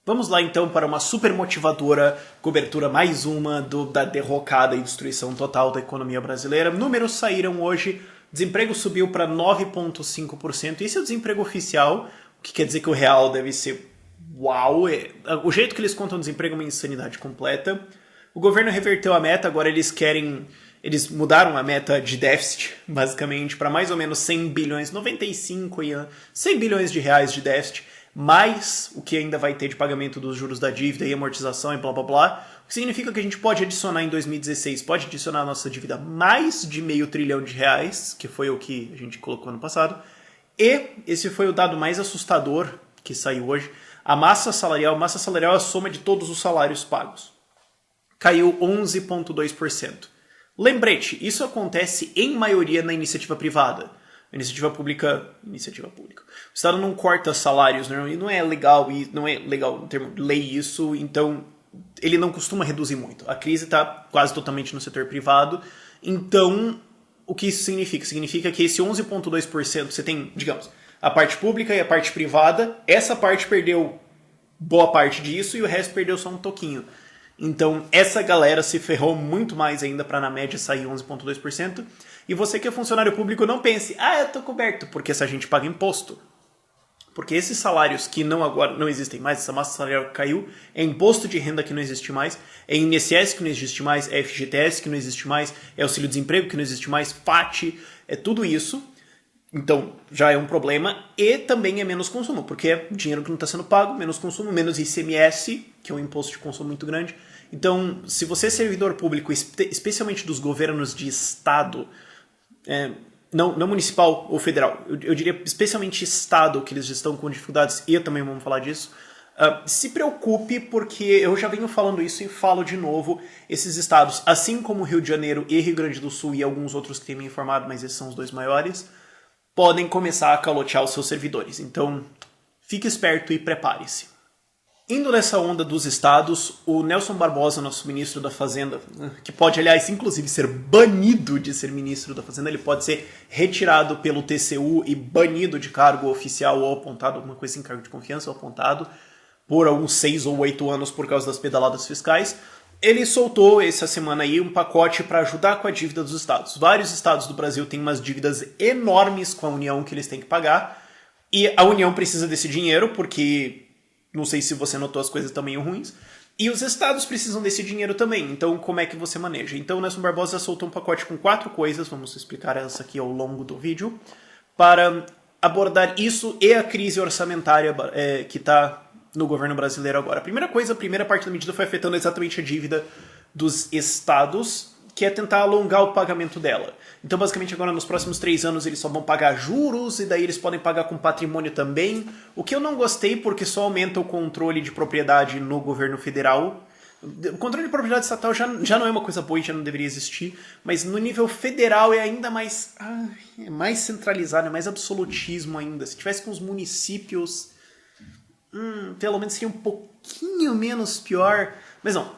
Vamos lá então para uma super motivadora cobertura, mais uma da derrocada e destruição total da economia brasileira. Números saíram hoje, desemprego subiu para 9,5%. Esse é o desemprego oficial, o que quer dizer que o real deve ser uau. O jeito que eles contam o desemprego é uma insanidade completa. O governo reverteu a meta, agora eles mudaram a meta de déficit, basicamente, para mais ou menos 100 bilhões, 100 bilhões de reais de déficit, mais o que ainda vai ter de pagamento dos juros da dívida e amortização e blá blá blá, o que significa que a gente pode adicionar em 2016, pode adicionar a nossa dívida mais de $500 bilhão, que foi o que a gente colocou ano passado, e esse foi o dado mais assustador que saiu hoje, a massa salarial é a soma de todos os salários pagos, caiu 11,2%. Lembrete, isso acontece em maioria na iniciativa privada. Iniciativa pública. O Estado não corta salários, e não é legal no termo de lei isso, então ele não costuma reduzir muito. A crise está quase totalmente no setor privado, então o que isso significa? Significa que esse 11,2% você tem, digamos, a parte pública e a parte privada, essa parte perdeu boa parte disso e o resto perdeu só um toquinho. Então, essa galera se ferrou muito mais ainda para na média sair 11,2%. E você que é funcionário público não pense, eu tô coberto, porque essa gente paga imposto. Porque esses salários que agora não existem mais, essa massa salarial caiu, é imposto de renda que não existe mais, é INSS que não existe mais, é FGTS que não existe mais, é auxílio-desemprego que não existe mais, PAT, é tudo isso. Então, já é um problema e também é menos consumo, porque é dinheiro que não está sendo pago, menos consumo, menos ICMS, que é um imposto de consumo muito grande. Então, se você é servidor público, especialmente dos governos de estado, não municipal ou federal, eu diria especialmente estado, que eles estão com dificuldades, e também vamos falar disso, se preocupe, porque eu já venho falando isso e falo de novo, esses estados, assim como Rio de Janeiro e Rio Grande do Sul e alguns outros que têm me informado, mas esses são os dois maiores, podem começar a calotear os seus servidores. Então, fique esperto e prepare-se. Indo nessa onda dos estados, o Nelson Barbosa, nosso ministro da Fazenda, que pode, aliás, inclusive ser banido de ser ministro da Fazenda, ele pode ser retirado pelo TCU e banido de cargo oficial ou apontado, alguma coisa em cargo de confiança ou apontado, por alguns 6 ou 8 anos por causa das pedaladas fiscais. Ele soltou essa semana aí um pacote para ajudar com a dívida dos estados. Vários estados do Brasil têm umas dívidas enormes com a União que eles têm que pagar. E a União precisa desse dinheiro porque, não sei se você notou, as coisas estão meio ruins. E os estados precisam desse dinheiro também. Então, como é que você maneja? Então, o Nelson Barbosa soltou um pacote com 4 coisas, vamos explicar essa aqui ao longo do vídeo, para abordar isso e a crise orçamentária que está no governo brasileiro agora. A primeira parte da medida foi afetando exatamente a dívida dos estados, que é tentar alongar o pagamento dela. Então, basicamente, agora nos próximos 3 anos eles só vão pagar juros, e daí eles podem pagar com patrimônio também, o que eu não gostei porque só aumenta o controle de propriedade no governo federal. O controle de propriedade estatal já não é uma coisa boa e já não deveria existir, mas no nível federal é ainda mais, é mais centralizado, é mais absolutismo ainda. Se tivesse com os municípios, pelo menos seria um pouquinho menos pior. Mas não,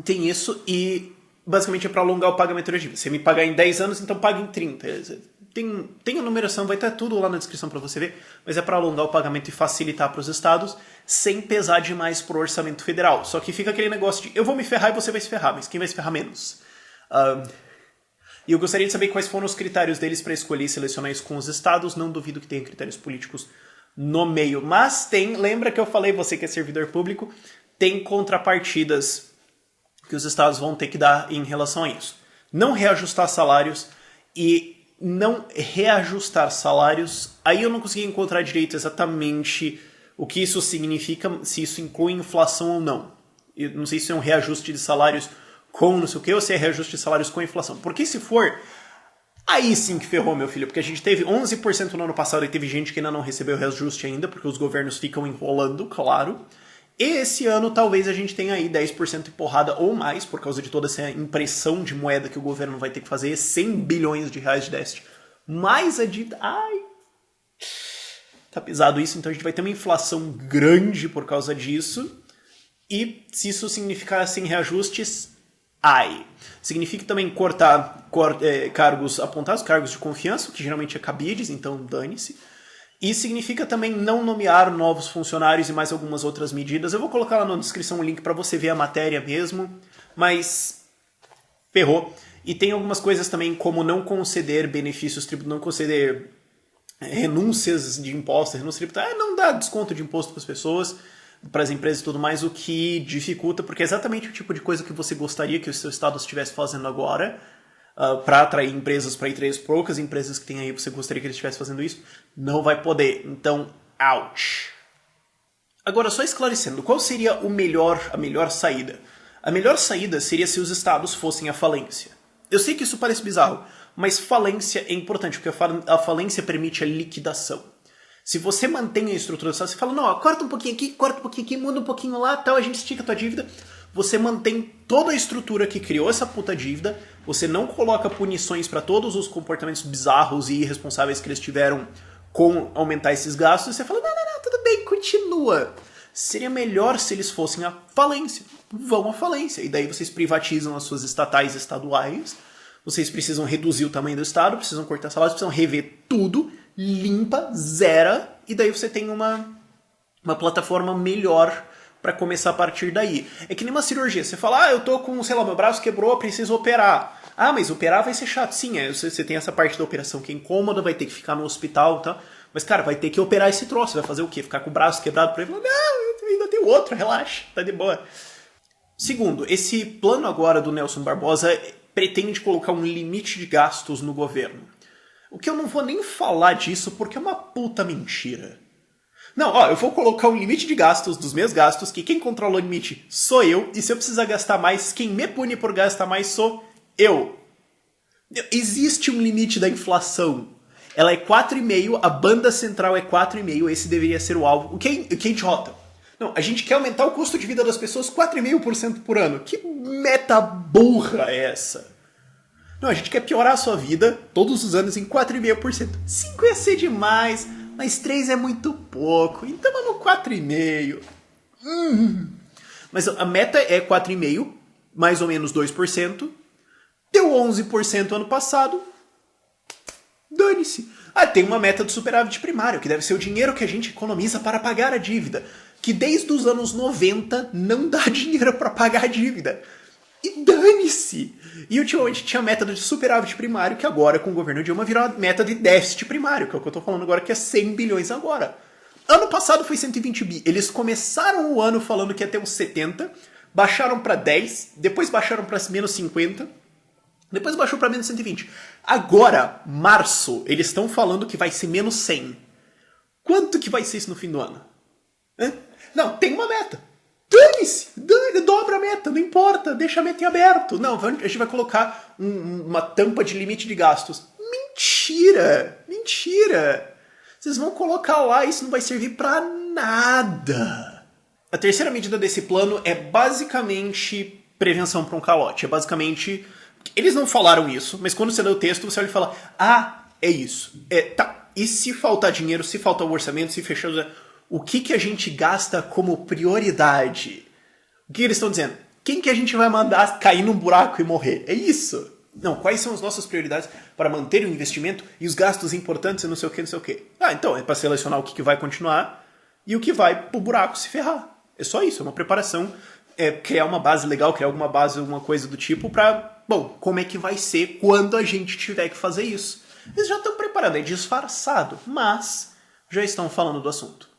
tem isso e basicamente é para alongar o pagamento da dívida. Se me pagar em 10 anos, então paga em 30. Tem a numeração, vai estar tudo lá na descrição para você ver, mas é para alongar o pagamento e facilitar para os estados, sem pesar demais pro orçamento federal. Só que fica aquele negócio de eu vou me ferrar e você vai se ferrar, mas quem vai se ferrar menos? E eu gostaria de saber quais foram os critérios deles para escolher e selecionar isso com os estados. Não duvido que tenha critérios políticos no meio, mas lembra que eu falei, você que é servidor público, tem contrapartidas que os estados vão ter que dar em relação a isso. Não reajustar salários e não reajustar salários, aí eu não consegui encontrar direito exatamente o que isso significa, se isso inclui inflação ou não. Eu não sei se é um reajuste de salários com não sei o que, ou se é reajuste de salários com inflação. Porque se for, aí sim que ferrou, meu filho, porque a gente teve 11% no ano passado e teve gente que ainda não recebeu reajuste ainda, porque os governos ficam enrolando, claro. E esse ano talvez a gente tenha aí 10% de porrada ou mais, por causa de toda essa impressão de moeda que o governo vai ter que fazer, 100 bilhões de reais de déficit. Mais a dívida... tá pesado isso, então a gente vai ter uma inflação grande por causa disso. E se isso significar sem reajustes, significa também cortar cargos apontados, cargos de confiança, que geralmente é cabides, então dane-se. E significa também não nomear novos funcionários e mais algumas outras medidas. Eu vou colocar lá na descrição um link para você ver a matéria mesmo, mas ferrou. E tem algumas coisas também como não conceder benefícios tributários, não conceder renúncias de impostos, renúncia tributária, não dar desconto de imposto para as pessoas, para as empresas e tudo mais, o que dificulta, porque é exatamente o tipo de coisa que você gostaria que o seu estado estivesse fazendo agora, para atrair empresas, para atrair as poucas empresas que tem aí, você gostaria que ele estivesse fazendo isso, não vai poder. Então, ouch. Agora, só esclarecendo, qual seria a melhor saída? A melhor saída seria se os estados fossem à falência. Eu sei que isso parece bizarro, mas falência é importante, porque a falência permite a liquidação. Se você mantém a estrutura do estado, você fala, não, corta um pouquinho aqui, muda um pouquinho lá, tal, a gente estica a tua dívida. Você mantém toda a estrutura que criou essa puta dívida, você não coloca punições para todos os comportamentos bizarros e irresponsáveis que eles tiveram com aumentar esses gastos, e você fala, não, tudo bem, continua. Seria melhor se eles fossem à falência. Vão à falência. E daí vocês privatizam as suas estatais e estaduais, vocês precisam reduzir o tamanho do estado, precisam cortar salários, precisam rever tudo, limpa, zera, e daí você tem uma plataforma melhor para começar a partir daí. É que nem uma cirurgia. Você fala, eu tô com, sei lá, meu braço quebrou, preciso operar. Ah, mas operar vai ser chato. Sim, você tem essa parte da operação que é incômoda, vai ter que ficar no hospital e tal. Mas, cara, vai ter que operar esse troço. Vai fazer o quê? Ficar com o braço quebrado por aí? Não, eu ainda tenho outro, relaxa, tá de boa. Segundo, esse plano agora do Nelson Barbosa pretende colocar um limite de gastos no governo. O que eu não vou nem falar disso porque é uma puta mentira. Não, eu vou colocar um limite de gastos, dos meus gastos, que quem controla o limite sou eu, e se eu precisar gastar mais, quem me pune por gastar mais sou eu. Existe um limite da inflação. Ela é 4,5, a banda central é 4,5, esse deveria ser o alvo. O que é idiota? Não, a gente quer aumentar o custo de vida das pessoas 4,5% por ano. Que meta burra é essa? Não, a gente quer piorar a sua vida todos os anos em 4,5%. 5 ia ser demais, mas 3 é muito pouco. Então vamos 4,5%. Mas a meta é 4,5%, mais ou menos 2%. Deu 11% ano passado. Dane-se. Tem uma meta do superávit primário, que deve ser o dinheiro que a gente economiza para pagar a dívida. Que desde os anos 90 não dá dinheiro para pagar a dívida. E dane-se! E ultimamente tinha a meta de superávit primário, que agora com o governo Dilma virou a meta de déficit primário, que é o que eu tô falando agora, que é 100 bilhões agora. Ano passado foi 120 bi. Eles começaram o ano falando que ia ter uns 70, baixaram para 10, depois baixaram para menos 50, depois baixou para menos 120. Agora, março, eles estão falando que vai ser menos 100. Quanto que vai ser isso no fim do ano? Não, tem uma meta. Dane-se, dobra a meta, não importa, deixa a meta em aberto. Não, a gente vai colocar uma tampa de limite de gastos. Mentira! Vocês vão colocar lá, isso não vai servir pra nada. A terceira medida desse plano é basicamente prevenção para um calote. É basicamente... Eles não falaram isso, mas quando você lê o texto, você olha e fala, é isso. Tá, e se faltar dinheiro, se faltar o orçamento, se fechar... O que a gente gasta como prioridade? O que eles estão dizendo? Quem que a gente vai mandar cair num buraco e morrer? É isso. Não, quais são as nossas prioridades para manter o investimento e os gastos importantes e não sei o que. Então, é para selecionar o que vai continuar e o que vai pro buraco se ferrar. É só isso, é uma preparação, criar uma base legal, criar alguma base, alguma coisa do tipo para, como é que vai ser quando a gente tiver que fazer isso. Eles já estão preparando, é disfarçado, mas já estão falando do assunto.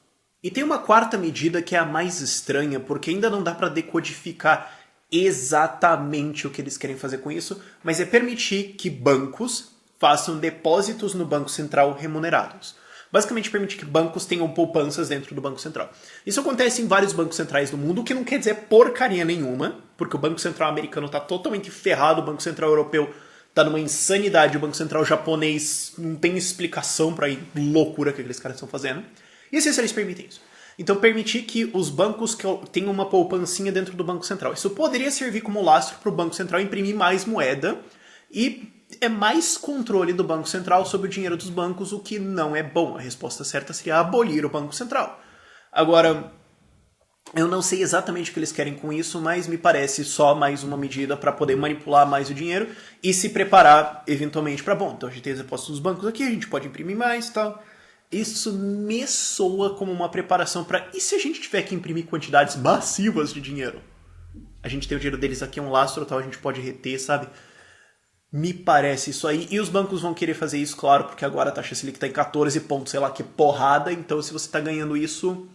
E tem uma quarta medida que é a mais estranha, porque ainda não dá para decodificar exatamente o que eles querem fazer com isso, mas é permitir que bancos façam depósitos no Banco Central remunerados. Basicamente permitir que bancos tenham poupanças dentro do Banco Central. Isso acontece em vários bancos centrais do mundo, o que não quer dizer porcaria nenhuma, porque o Banco Central americano está totalmente ferrado, o Banco Central europeu está numa insanidade, o Banco Central japonês não tem explicação para a loucura que aqueles caras estão fazendo. E assim, se eles permitem isso. Então, permitir que os bancos tenham uma poupancinha dentro do Banco Central. Isso poderia servir como lastro para o Banco Central imprimir mais moeda e é mais controle do Banco Central sobre o dinheiro dos bancos, o que não é bom. A resposta certa seria abolir o Banco Central. Agora, eu não sei exatamente o que eles querem com isso, mas me parece só mais uma medida para poder manipular mais o dinheiro e se preparar eventualmente para, então a gente tem os depósitos dos bancos aqui, a gente pode imprimir mais e tal. isso me soa como uma preparação para... E se a gente tiver que imprimir quantidades massivas de dinheiro? A gente tem o dinheiro deles aqui, é um lastro tal, a gente pode reter, sabe? Me parece isso aí. E os bancos vão querer fazer isso, claro, porque agora a taxa Selic está em 14 pontos, sei lá que porrada. Então, se você está ganhando isso...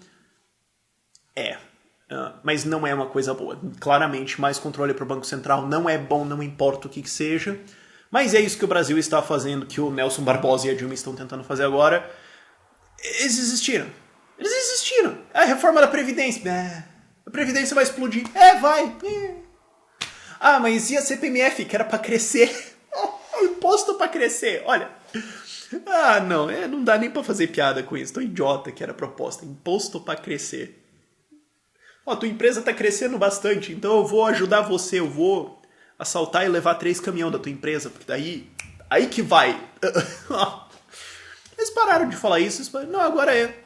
mas não é uma coisa boa. Claramente, mais controle para o Banco Central não é bom, não importa o que seja. Mas é isso que o Brasil está fazendo, que o Nelson Barbosa e a Dilma estão tentando fazer agora. Eles existiram. Eles existiram. A reforma da Previdência. A Previdência vai explodir. Vai. Ah, mas e a CPMF, que era pra crescer? O imposto pra crescer, olha. Não dá nem pra fazer piada com isso. Tão idiota que era a proposta. Imposto pra crescer. Tua empresa tá crescendo bastante, então eu vou ajudar você, eu vou assaltar e levar 3 caminhões da tua empresa, porque daí... Aí que vai. Eles pararam de falar isso, não, agora é.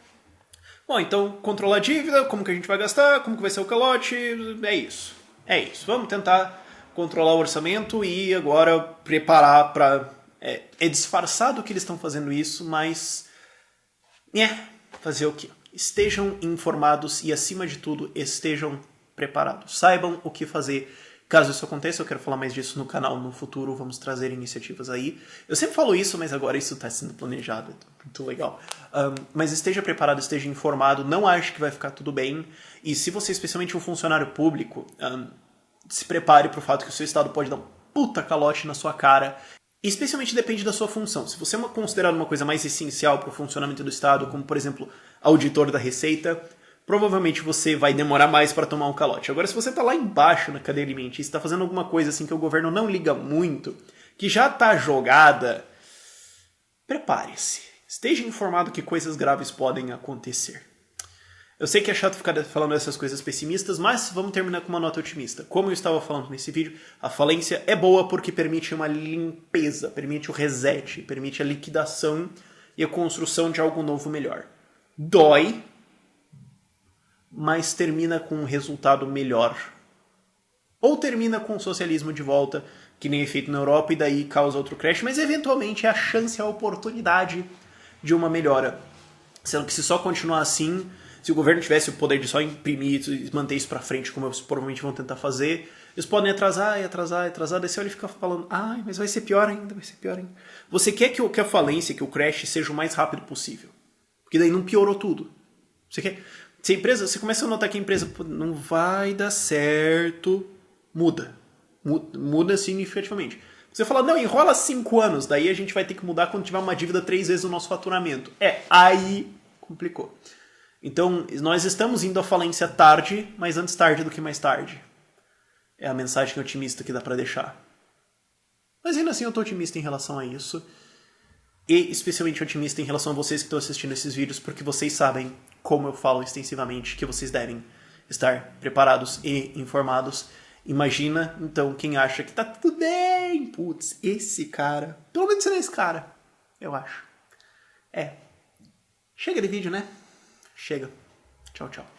Bom, então, controlar a dívida, como que a gente vai gastar, como que vai ser o calote, é isso. Vamos tentar controlar o orçamento e agora preparar para... É disfarçado que eles estão fazendo isso, mas... fazer o quê? Estejam informados e, acima de tudo, estejam preparados. Saibam o que fazer caso isso aconteça. Eu quero falar mais disso no canal no futuro. Vamos trazer iniciativas aí. Eu sempre falo isso, mas agora isso está sendo planejado. Muito legal. Mas esteja preparado, esteja informado. Não ache que vai ficar tudo bem. E se você é especialmente um funcionário público, se prepare para o fato que o seu estado pode dar um puta calote na sua cara. E especialmente depende da sua função. Se você é considerado uma coisa mais essencial para o funcionamento do Estado, como, por exemplo, auditor da Receita, provavelmente você vai demorar mais para tomar um calote. Agora, se você está lá embaixo na cadeia alimentícia e está fazendo alguma coisa assim que o governo não liga muito, que já está jogada, prepare-se. Esteja informado que coisas graves podem acontecer. Eu sei que é chato ficar falando essas coisas pessimistas, mas vamos terminar com uma nota otimista. Como eu estava falando nesse vídeo, a falência é boa porque permite uma limpeza, permite o reset, permite a liquidação e a construção de algo novo melhor. Dói, mas termina com um resultado melhor. Ou termina com o socialismo de volta, que nem é feito na Europa, e daí causa outro crash, mas eventualmente é a chance, a oportunidade de uma melhora. Sendo que se só continuar assim... Se o governo tivesse o poder de só imprimir e manter isso pra frente, como eles provavelmente vão tentar fazer, eles podem atrasar, daí você olha e fica falando, mas vai ser pior ainda. Você quer que a falência, que o crash seja o mais rápido possível. Porque daí não piorou tudo. Você quer... Se a empresa, você começa a notar que a empresa não vai dar certo, muda significativamente. Você fala, não, enrola 5 anos, daí a gente vai ter que mudar quando tiver uma dívida 3 vezes o nosso faturamento. Aí complicou. Então, nós estamos indo à falência tarde, mas antes tarde do que mais tarde. É a mensagem otimista que dá pra deixar. Mas ainda assim eu tô otimista em relação a isso. E especialmente otimista em relação a vocês que estão assistindo esses vídeos, porque vocês sabem, como eu falo extensivamente, que vocês devem estar preparados e informados. Imagina, então, quem acha que tá tudo bem. Putz, esse cara... Pelo menos será esse cara, eu acho. Chega de vídeo, né? Chega. Tchau, tchau.